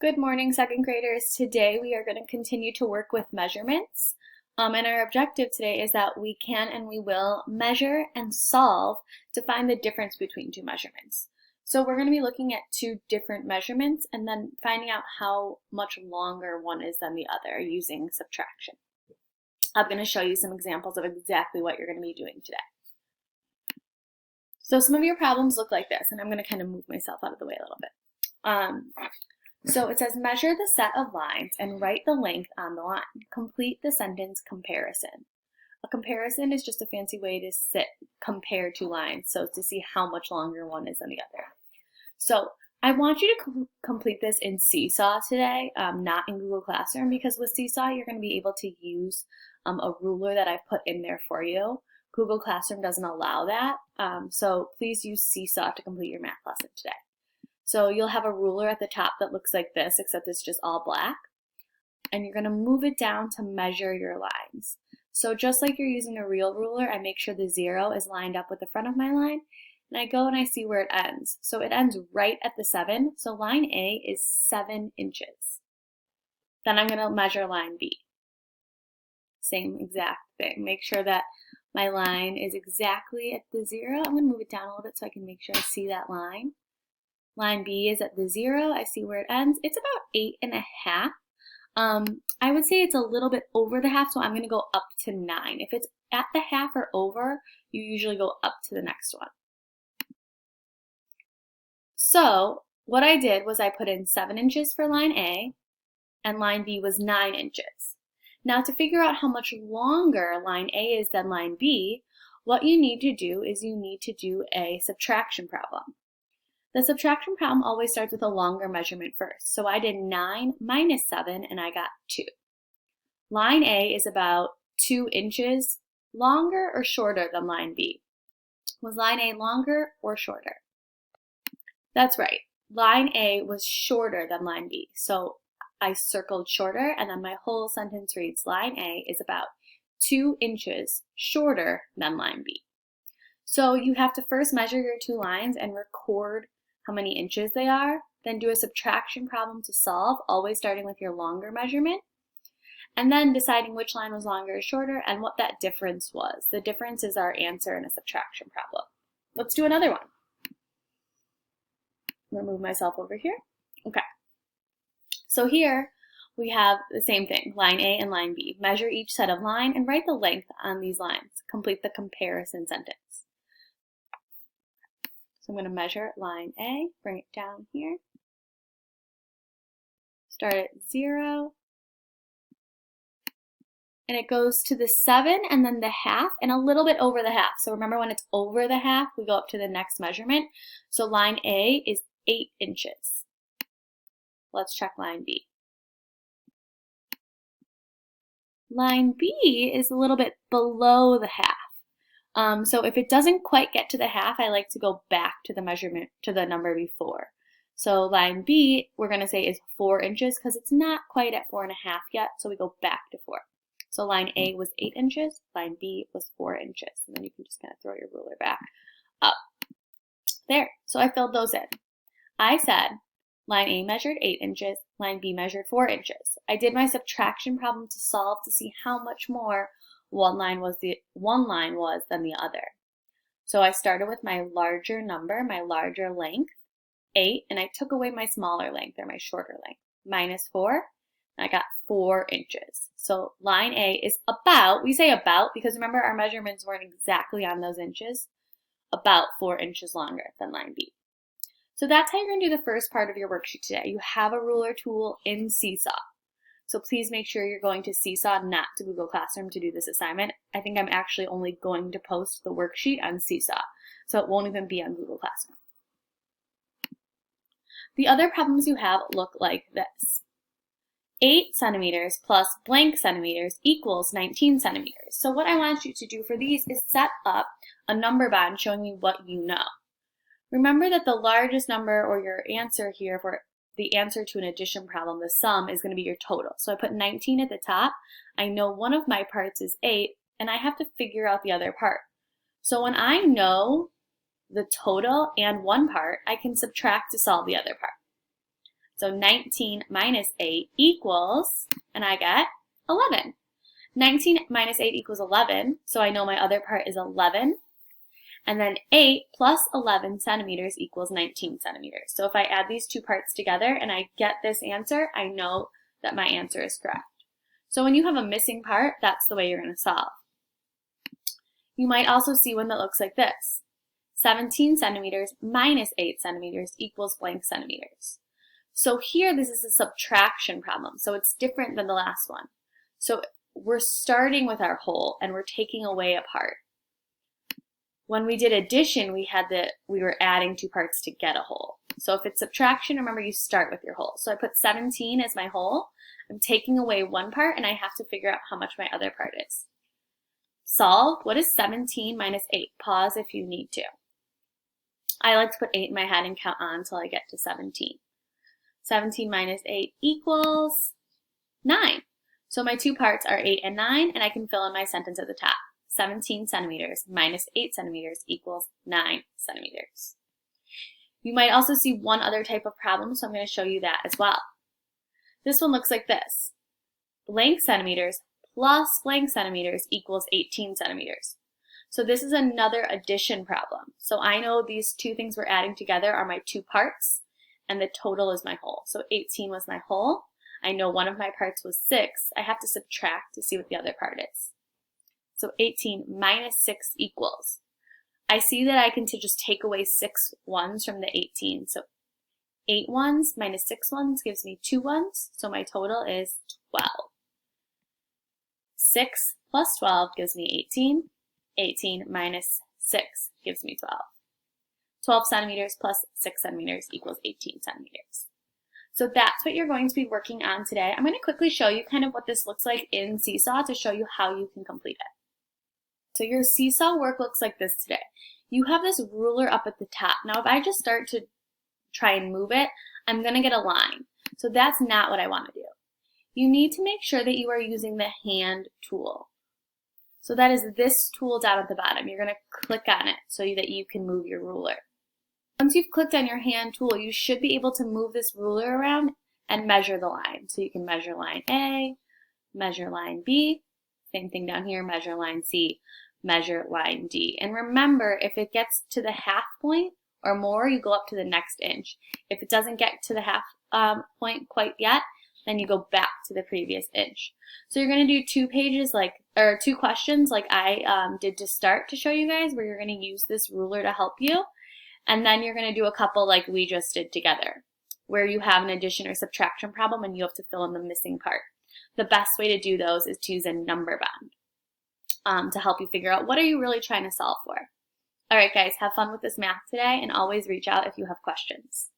Good morning, second graders. Today we are going to continue to work with measurements. And our objective today is that we can and we will measure and solve to find the difference between two measurements. So we're going to be looking at two different measurements and then finding out how much longer one is than the other using subtraction. I'm going to show you some examples of exactly what you're going to be doing today. So some of your problems look like this, and I'm going to kind of move myself out of the way a little bit. So it says, measure the set of lines and write the length on the line. Complete the sentence comparison. A comparison is just a fancy way to compare two lines, so to see how much longer one is than the other. So I want you to complete this in Seesaw today, not in Google Classroom, because with Seesaw you're going to be able to use a ruler that I've put in there for you. Google Classroom doesn't allow that, so please use Seesaw to complete your math lesson today. So you'll have a ruler at the top that looks like this, except it's just all black. And you're going to move it down to measure your lines. So just like you're using a real ruler, I make sure the 0 is lined up with the front of my line. And I go and I see where it ends. So it ends right at the 7. So line A is 7 inches. Then I'm going to measure line B. Same exact thing. Make sure that my line is exactly at the 0. I'm going to move it down a little bit so I can make sure I see that line. Line B is at the 0. I see where it ends. It's about 8.5. I would say it's a little bit over the half, so I'm going to go up to 9. If it's at the half or over, you usually go up to the next one. So what I did was I put in 7 inches for line A, and line B was 9 inches. Now to figure out how much longer line A is than line B, what you need to do is you need to do a subtraction problem. The subtraction problem always starts with a longer measurement first. So I did 9 minus 7 and I got 2. Line A is about 2 inches longer or shorter than line B. Was line A longer or shorter? That's right. Line A was shorter than line B. So I circled shorter and then my whole sentence reads, line A is about 2 inches shorter than line B. So you have to first measure your two lines and record how many inches they are, then do a subtraction problem to solve, always starting with your longer measurement, and then deciding which line was longer or shorter and what that difference was. The difference is our answer in a subtraction problem. Let's do another one. I'm going to move myself over here. Okay. So here we have the same thing, line A and line B. Measure each set of line and write the length on these lines. Complete the comparison sentence. So I'm going to measure line A, bring it down here, start at 0, and it goes to the 7 and then the half and a little bit over the half. So remember, when it's over the half, we go up to the next measurement. So line A is 8 inches. Let's check line B. Line B is a little bit below the half. So if it doesn't quite get to the half, I like to go back to the measurement, to the number before. So line B, we're going to say is 4 inches because it's not quite at 4.5 yet, so we go back to 4. So line A was 8 inches, line B was 4 inches. And then you can just kind of throw your ruler back up. There, so I filled those in. I said line A measured 8 inches, line B measured 4 inches. I did my subtraction problem to solve to see how much more one line was than the other. So I started with my larger number, my larger length, 8, and I took away my smaller length or my shorter length, minus 4, and I got 4 inches. So line A is about, we say about because remember our measurements weren't exactly on those inches, about 4 inches longer than line B. So that's how you're going to do the first part of your worksheet today. You have a ruler tool in Seesaw. So please make sure you're going to Seesaw, not to Google Classroom, to do this assignment. I think I'm actually only going to post the worksheet on Seesaw, so it won't even be on Google Classroom. The other problems you have look like this. 8 centimeters plus blank centimeters equals 19 centimeters. So what I want you to do for these is set up a number bond showing me what you know. Remember that the largest number or your answer here for the answer to an addition problem, the sum, is going to be your total. So I put 19 at the top. I know one of my parts is 8, and I have to figure out the other part. So when I know the total and one part, I can subtract to solve the other part. So 19 minus 8 equals, and I get 11. 19 minus 8 equals 11, so I know my other part is 11. And then 8 plus 11 centimeters equals 19 centimeters. So if I add these two parts together and I get this answer, I know that my answer is correct. So when you have a missing part, that's the way you're going to solve. You might also see one that looks like this. 17 centimeters minus 8 centimeters equals blank centimeters. So here, this is a subtraction problem, so it's different than the last one. So we're starting with our whole, and we're taking away a part. When we did addition, we were adding two parts to get a whole. So if it's subtraction, remember you start with your whole. So I put 17 as my whole. I'm taking away one part, and I have to figure out how much my other part is. Solve. What is 17 minus 8? Pause if you need to. I like to put 8 in my head and count on until I get to 17. 17 minus 8 equals 9. So my two parts are 8 and 9, and I can fill in my sentence at the top. 17 centimeters minus 8 centimeters equals 9 centimeters. You might also see one other type of problem, so I'm going to show you that as well. This one looks like this. Blank centimeters plus blank centimeters equals 18 centimeters. So this is another addition problem. So I know these two things we're adding together are my two parts, and the total is my whole. So 18 was my whole. I know one of my parts was 6. I have to subtract to see what the other part is. So 18 minus 6 equals. I see that I can just take away 6 ones from the 18. So 8 ones minus 6 ones gives me 2 ones. So my total is 12. 6 plus 12 gives me 18. 18 minus 6 gives me 12. 12 centimeters plus 6 centimeters equals 18 centimeters. So that's what you're going to be working on today. I'm going to quickly show you kind of what this looks like in Seesaw to show you how you can complete it. So your Seesaw work looks like this today. You have this ruler up at the top. Now if I just start to try and move it, I'm going to get a line. So that's not what I want to do. You need to make sure that you are using the hand tool. So that is this tool down at the bottom. You're going to click on it so that you can move your ruler. Once you've clicked on your hand tool, you should be able to move this ruler around and measure the line. So you can measure line A, measure line B, same thing down here, measure line C, measure line D. And remember, if it gets to the half point or more, you go up to the next inch. If it doesn't get to the half point quite yet, then you go back to the previous inch. So you're going to do two questions like I did to start to show you guys, where you're going to use this ruler to help you. And then you're going to do a couple like we just did together, where you have an addition or subtraction problem and you have to fill in the missing part. The best way to do those is to use a number bond to help you figure out what are you really trying to solve for. All right, guys, have fun with this math today, and always reach out if you have questions.